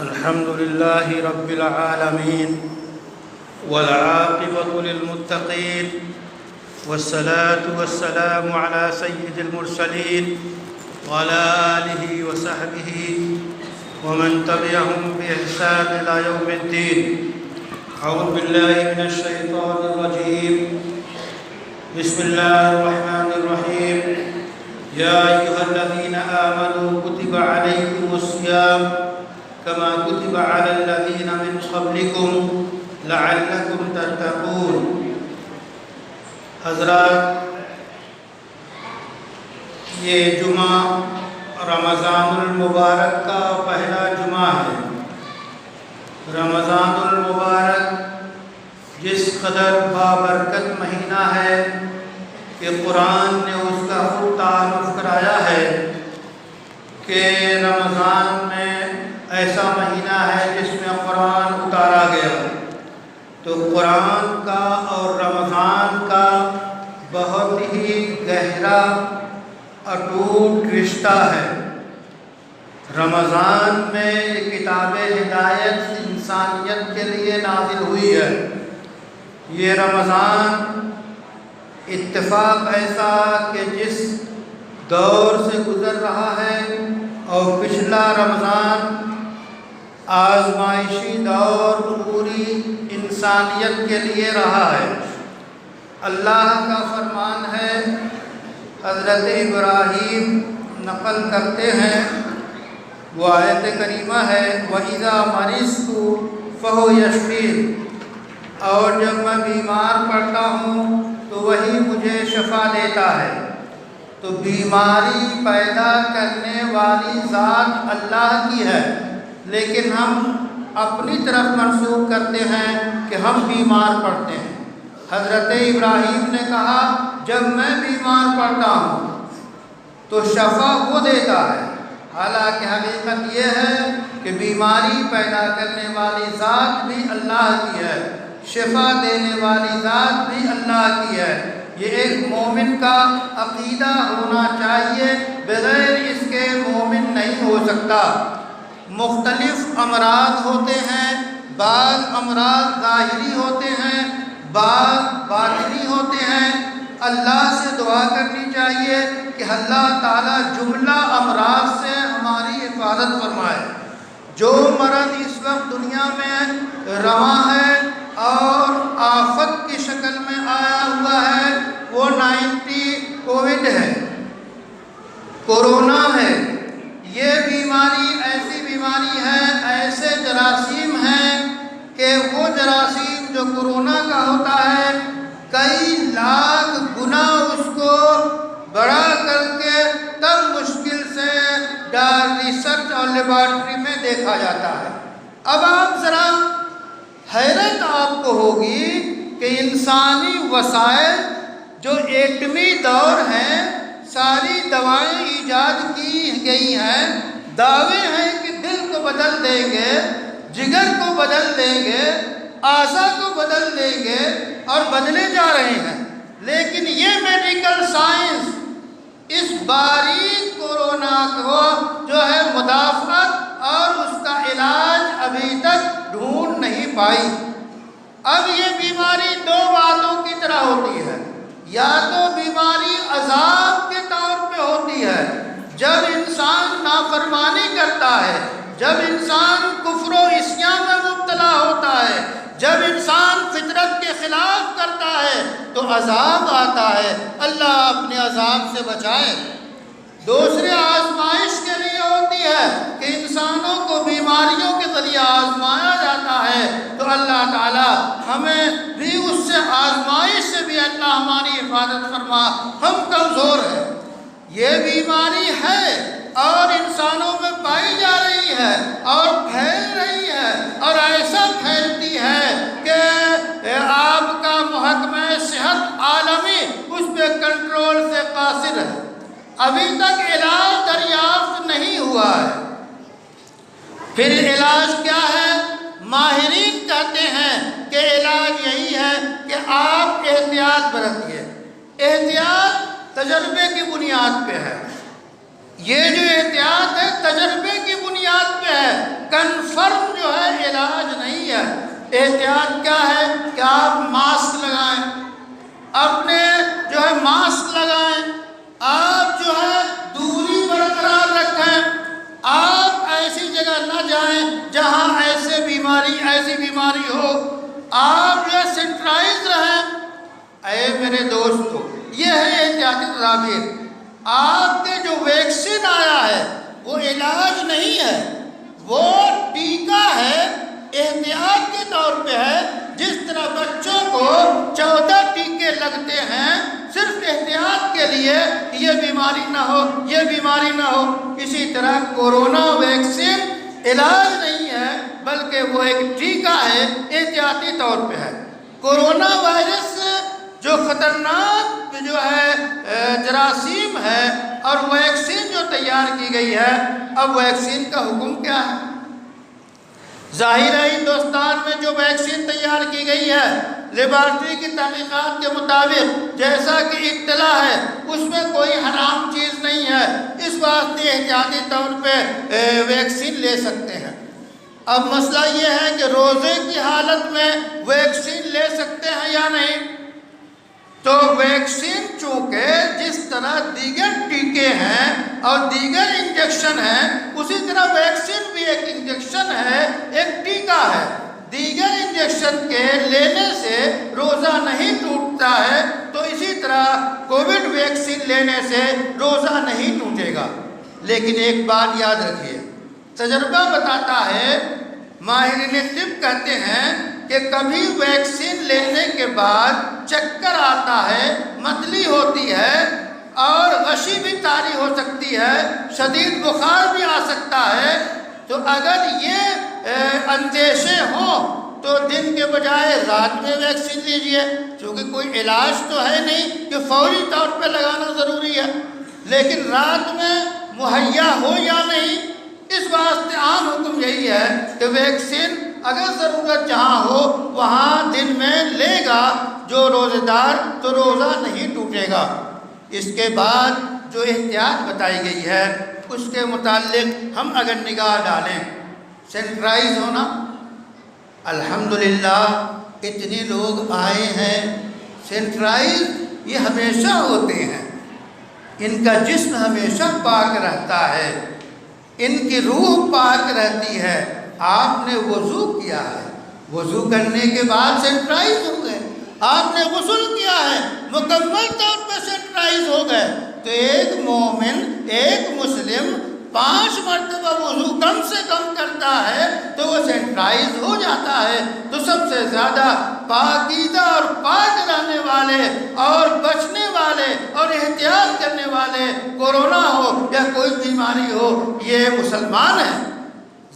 الحمد لله رب العالمين والعاقبة للمتقين والصلاة والسلام على سيد المرسلين وعلى آله وصحبه ومن تبعهم بإحسان إلى يوم الدين. أعوذ بالله من الشيطان الرجيم. بسم الله الرحمن الرحيم. يا أيها الذين آمنوا كتب عليكم الصيام كما كتب على الذين من قبلكم لعلكم تتقون. حضرات، یہ جمعہ رمضان المبارک کا پہلا جمعہ ہے. رمضان المبارک جس قدر بابرکت مہینہ ہے کہ قرآن نے اس کا خود تعارف کرایا ہے کہ رمضان میں ایسا مہینہ ہے جس میں قرآن اتارا گیا. تو قرآن کا اور رمضان کا بہت ہی گہرا اٹوٹ رشتہ ہے. رمضان میں کتاب ہدایت انسانیت کے لیے نازل ہوئی ہے. یہ رمضان اتفاق ایسا کہ جس دور سے گزر رہا ہے اور پچھلا رمضان آزمائشی دور پوری انسانیت کے لیے رہا ہے. اللہ کا فرمان ہے، حضرت ابراہیم نقل کرتے ہیں، وہ آیت کریمہ ہے، وَإِذَا مَرِضْتُ فَهُوَ يَشْفِينِ، اور جب میں بیمار پڑتا ہوں تو وہی مجھے شفا دیتا ہے. تو بیماری پیدا کرنے والی ذات اللہ کی ہے، لیکن ہم اپنی طرف منسوخ کرتے ہیں کہ ہم بیمار پڑتے ہیں. حضرت ابراہیم نے کہا جب میں بیمار پڑتا ہوں تو شفا وہ دیتا ہے، حالانکہ حقیقت یہ ہے کہ بیماری پیدا کرنے والی ذات بھی اللہ کی ہے، شفا دینے والی ذات بھی اللہ کی ہے. یہ ایک مومن کا عقیدہ ہونا چاہیے، بغیر اس کے مومن نہیں ہو سکتا. مختلف امراض ہوتے ہیں، بعض امراض ظاہری ہوتے ہیں، بعض باطنی ہوتے ہیں. اللہ سے دعا کرنی چاہیے کہ اللہ تعالیٰ جملہ امراض سے ہماری حفاظت فرمائے. جو مرض اس وقت دنیا میں رواں ہے اور آفت کی شکل میں آیا ہوا ہے وہ 19 کووڈ ہے، کورونا ہے. یہ بیماری ایسی بیماری ہے، ایسے جراثیم ہیں کہ وہ جراثیم جو کورونا کا ہوتا ہے کئی لاکھ گنا اس کو بڑا کر کے تب مشکل سے ریسرچ اور لیبارٹری میں دیکھا جاتا ہے. اب آپ ذرا حیرت آپ کو ہوگی کہ انسانی وسائل جو ایٹمی دور ہیں، ساری دوائیں ایجاد کی گئی ہیں، دعوے ہیں کہ دل کو بدل دیں گے، جگر کو بدل دیں گے، اعضاء کو بدل دیں گے، اور بدلے جا رہے ہیں. لیکن یہ میڈیکل سائنس اس باریک کورونا کو جو ہے مدافعت اور اس کا علاج ابھی تک ڈھونڈ نہیں پائی. اب یہ بیماری دو باتوں کی طرح ہوتی ہے، یا تو بیماری عذاب کے طور پہ ہوتی ہے، جب انسان نافرمانی کرتا ہے، جب انسان کفر و عصیان میں مبتلا ہوتا ہے، جب انسان فطرت کے خلاف کرتا ہے تو عذاب آتا ہے. اللہ اپنے عذاب سے بچائے. دوسری آزمائش کے لیے ہوتی ہے کہ انسانوں کو بیماریوں کے ذریعے آزمایا جاتا ہے، تو اللہ تعالی ہمیں بھی اس سے آزمائش سے بھی اللہ ہماری حفاظت فرما. ہم کمزور ہیں، یہ بیماری ہے اور انسانوں میں پائی جا رہی ہے اور پھیل رہی ہے، اور ایسا پھیلتی ہے کہ آپ کا محکمہ صحت عالمی اس پہ کنٹرول سے قاصر ہے. ابھی تک علاج دریافت نہیں ہوا ہے. پھر علاج کیا ہے؟ ماہرین کہتے ہیں کہ علاج یہی ہے کہ آپ احتیاط برتیے. احتیاط تجربے کی بنیاد پہ ہے. یہ جو احتیاط ہے تجربے کی بنیاد پہ ہے، کنفرم احتیاط کیا ہے کہ آپ ماسک لگائیں، اپنے جو ہے ماسک لگائیں، آپ جو ہے دوری برقرار رکھیں، آپ ایسی جگہ نہ جائیں جہاں ایسی بیماری ہو، آپ جو ہے سینٹرائز رہیں۔ اے میرے دوستو، یہ ہے احتیاطی تدابیر۔ آپ کے جو ویکسین آیا ہے وہ علاج نہیں ہے، وہ ٹیکہ ہے، احتیاط کے طور پہ ہے۔ جس طرح بچوں کو 14 ٹیکے لگتے ہیں صرف احتیاط کے لیے، یہ بیماری نہ ہو، یہ بیماری نہ ہو، اسی طرح کورونا ویکسین علاج نہیں ہے بلکہ وہ ایک ٹیکہ ہے، احتیاطی طور پہ ہے۔ کورونا وائرس جو خطرناک جو ہے جراثیم ہے، اور ویکسین جو تیار کی گئی ہے، اب ویکسین کا حکم کیا ہے؟ ظاہر ہے ہندوستان میں جو ویکسین تیار کی گئی ہے لیبارٹری کی تحقیقات کے مطابق، جیسا کہ اطلاع ہے، اس میں کوئی حرام چیز نہیں ہے، اس واسطے احتیاطی طور پہ ویکسین لے سکتے ہیں۔ اب مسئلہ یہ ہے کہ روزے کی حالت میں ویکسین لے سکتے ہیں یا نہیں؟ تو ویکسین چونکہ جس طرح دیگر ٹیکے ہیں اور دیگر انجیکشن ہیں، اسی طرح ویکسین بھی ایک انجیکشن ہے، ایک ٹیکہ ہے۔ دیگر انجیکشن کے لینے سے روزہ نہیں ٹوٹتا ہے، تو اسی طرح کووڈ ویکسین لینے سے روزہ نہیں ٹوٹے گا۔ لیکن ایک بات یاد رکھیے، تجربہ بتاتا ہے، ماہرین طب کہتے ہیں کہ کبھی ویکسین لینے کے بعد چکر آتا ہے، متلی ہوتی ہے، اور غشی بھی طاری ہو سکتی ہے، شدید بخار بھی آ سکتا ہے۔ تو اگر یہ اندیشے ہوں تو دن کے بجائے رات میں ویکسین لیجئے، کیونکہ کوئی علاج تو ہے نہیں کہ فوری طور پہ لگانا ضروری ہے، لیکن رات میں مہیا ہو یا نہیں، اس واسطے عام حکم یہی ہے کہ ویکسین اگر ضرورت جہاں ہو وہاں دن میں لے گا جو روزہ دار، تو روزہ نہیں ٹوٹے گا۔ اس کے بعد جو احتیاط بتائی گئی ہے اس کے متعلق ہم اگر نگاہ ڈالیں، سینٹرائز ہونا، الحمدللہ اتنے لوگ آئے ہیں، سینٹرائز یہ ہمیشہ ہوتے ہیں، ان کا جسم ہمیشہ پاک رہتا ہے، ان کی روح پاک رہتی ہے۔ آپ نے وضو کیا ہے، وضو کرنے کے بعد سینٹرائز ہو گئے، آپ نے غسل کیا ہے، مکمل طور پہ سینٹرائز ہو گئے۔ تو ایک مومن، ایک مسلم 5 مرتبہ وضو کم سے کم کرتا ہے تو وہ سینٹرائز ہو جاتا ہے۔ تو سب سے زیادہ پاکیزہ اور پاک رہنے والے اور بچنے والے اور احتیاط کرنے والے، کورونا ہو یا کوئی بیماری ہو، یہ مسلمان ہیں۔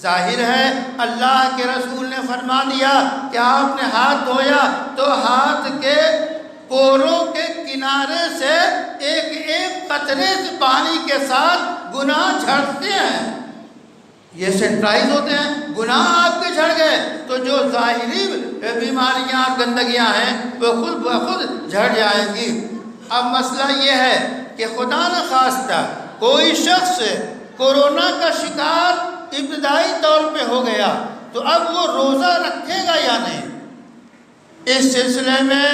ظاہر ہے اللہ کے رسول نے فرما دیا کہ آپ نے ہاتھ دھویا تو ہاتھ کے پوروں کے کنارے سے ایک ایک قطرے سے پانی کے ساتھ گناہ جھڑتے ہیں، یہ سینٹرائز ہوتے ہیں۔ گناہ آپ کے جھڑ گئے تو جو ظاہری بیماریاں گندگیاں ہیں وہ خود بخود جھڑ جائیں گی۔ اب مسئلہ یہ ہے کہ خدا نخواستہ کوئی شخص کورونا کا شکار ابتدائی طور پہ ہو گیا تو اب وہ روزہ رکھے گا یا نہیں؟ اس سلسلے میں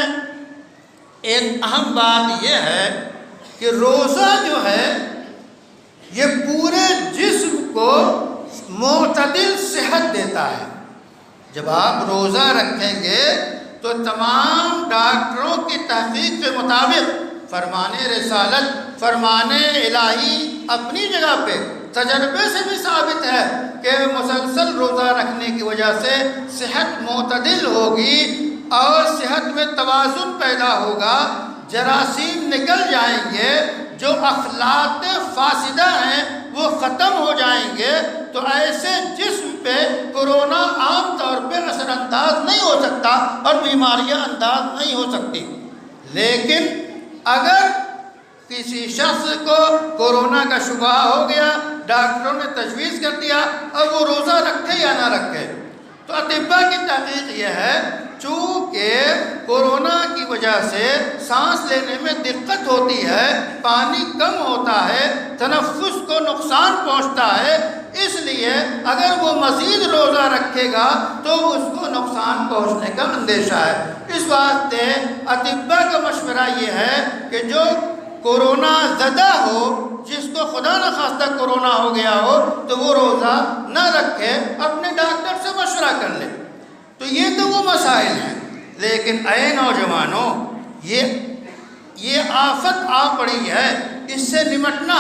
ایک اہم بات یہ ہے کہ روزہ جو ہے یہ پورے جسم کو معتدل صحت دیتا ہے۔ جب آپ روزہ رکھیں گے تو تمام ڈاکٹروں کی تحقیق کے مطابق، فرمان رسالت، فرمان الہی اپنی جگہ پہ، تجربے سے بھی ثابت ہے کہ مسلسل روزہ رکھنے کی وجہ سے صحت معتدل ہوگی اور صحت میں توازن پیدا ہوگا، جراثیم نکل جائیں گے، جو اخلاق فاسدہ ہیں وہ ختم ہو جائیں گے۔ تو ایسے جسم پہ کورونا عام طور پہ اثر انداز نہیں ہو سکتا اور بیماریاں انداز نہیں ہو سکتی۔ لیکن اگر کسی شخص کو کورونا کا شبہ ہو گیا، ڈاکٹروں نے تجویز کر دیا، اب وہ روزہ رکھے یا نہ رکھے، تو تو اطباء کی تحقیق یہ ہے چونکہ کورونا کی وجہ سے سانس لینے میں دقت ہوتی ہے، پانی کم ہوتا ہے، تنفس کو نقصان پہنچتا ہے، اس لیے اگر وہ مزید روزہ رکھے گا تو اس کو نقصان پہنچنے کا اندیشہ ہے۔ اس واسطے اطباء کا مشورہ یہ ہے کہ جو کورونا زدہ ہو، جس کو خدا نخواستہ کورونا ہو گیا ہو، تو وہ روزہ نہ رکھے، اپنے ڈاکٹر سے مشورہ کر لے۔ تو یہ تو وہ مسائل ہیں، لیکن اے نوجوانوں، یہ آفت آ پڑی ہے، اس سے نمٹنا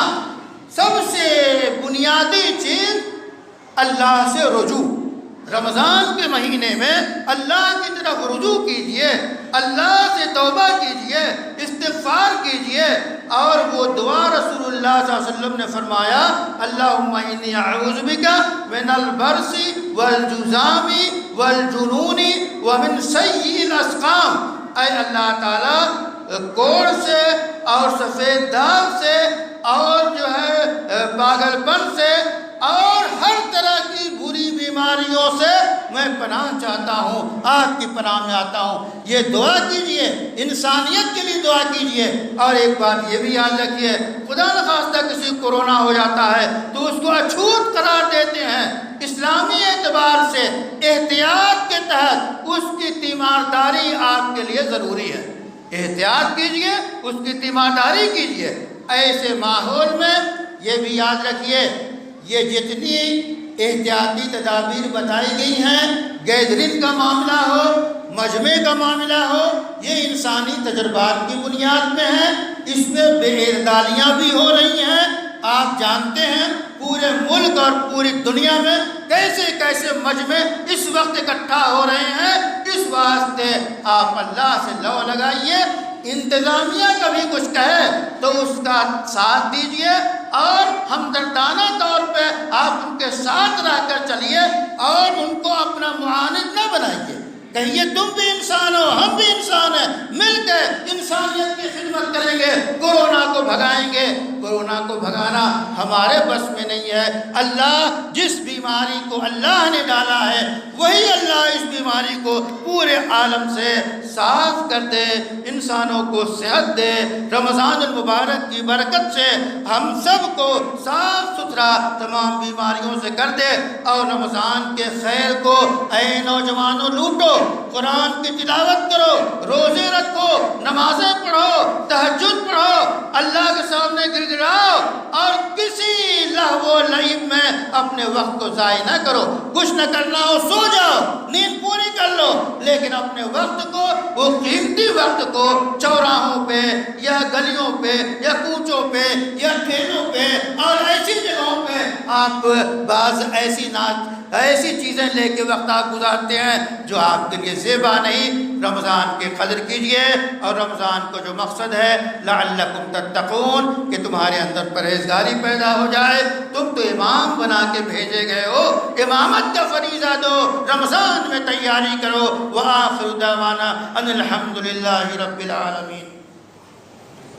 سب سے بنیادی چیز اللہ سے رجوع۔ رمضان کے مہینے میں اللہ کی طرف رجوع کیجئے، اللہ سے توبہ کیجئے، استغفار کیجئے، اور وہ دعا رسول اللہ صلی اللہ علیہ وسلم نے فرمایا، اللہم انی اعوذ بک من البرص والجذام والجنون ومن سیء الاسقام۔ اے اللہ تعالیٰ، کوڑ سے اور سفید داغ سے اور جو ہے پاگل پن سے اور ہر طرح کی بری بیماریوں سے میں پناہ چاہتا ہوں، آپ کی پناہ میں آتا ہوں۔ یہ دعا کیجئے، انسانیت کے لیے دعا کیجئے۔ اور ایک بات یہ بھی یاد رکھیے، خدا نخواستہ کسی کورونا ہو جاتا ہے تو اس کو اچھوت قرار دیتے ہیں۔ اسلامی اعتبار سے احتیاط کے تحت اس کی تیمارداری آپ کے لیے ضروری ہے۔ احتیاط کیجئے، اس کی تیمارداری کیجئے۔ ایسے ماحول میں یہ بھی یاد رکھیے، یہ جتنی احتیاطی تدابیر بتائی گئی ہیں، گیدرنگ کا معاملہ ہو، مجمع کا معاملہ ہو، یہ انسانی تجربات کی بنیاد میں ہے، اس میں بے اعتدالیاں بھی ہو رہی ہیں۔ آپ جانتے ہیں پورے ملک اور پوری دنیا میں کیسے کیسے مجمع اس وقت اکٹھا ہو رہے ہیں۔ اس واسطے آپ اللہ سے لو لگائیے، انتظامیہ کبھی کچھ کہے تو اس کا ساتھ دیجئے اور ہمدردانہ طور پہ آپ ان کے ساتھ رہ کر چلیے اور ان کو اپنا معاند نہ بنائیے۔ کہیے تم بھی انسان ہو، ہم بھی انسان ہیں، مل کے انسانیت کی خدمت کریں گے، کورونا کو بھگائیں گے۔ کورونا کو بھگانا ہمارے بس میں نہیں ہے۔ اللہ جس بیماری کو اللہ نے ڈالا ہے وہی اللہ اس بیماری کو پورے عالم سے صاف کر دے، انسانوں کو صحت دے۔ رمضان المبارک کی برکت سے ہم سب کو صاف ستھرا تمام بیماریوں سے کر دے، اور رمضان کے خیر کو اے نوجوانوں لوٹو، قرآن کی تلاوت کرو، روزے رکھو، نمازیں پڑھو، تہجد پڑھو، اللہ کے سامنے گر گراؤ، اور کسی لہو و لعب میں اپنے وقت کو ضائع نہ کرو۔ کچھ نہ کرنا ہو سو جاؤ، نیند پوری کر لو، لیکن اپنے وقت کو، وہ قیمتی وقت کو چوراہوں پہ یا گلیوں پہ یا کوچوں پہ یا ٹھیلوں پہ اور ایسی جگہوں پہ آپ بعض ایسی چیزیں لے کے وقت آپ گزارتے ہیں جو آپ کے لیے زیبا نہیں۔ رمضان کی قدر کیجئے، اور رمضان کو جو مقصد ہے لعلکم تتقون، کہ تمہارے اندر پرہیزگاری پیدا ہو جائے۔ تم تو امام بنا کے بھیجے گئے ہو، امامت کا فریضہ دو، رمضان میں تیاری کرو۔ وآخر دعوانا ان الحمدللہ رب العالمین۔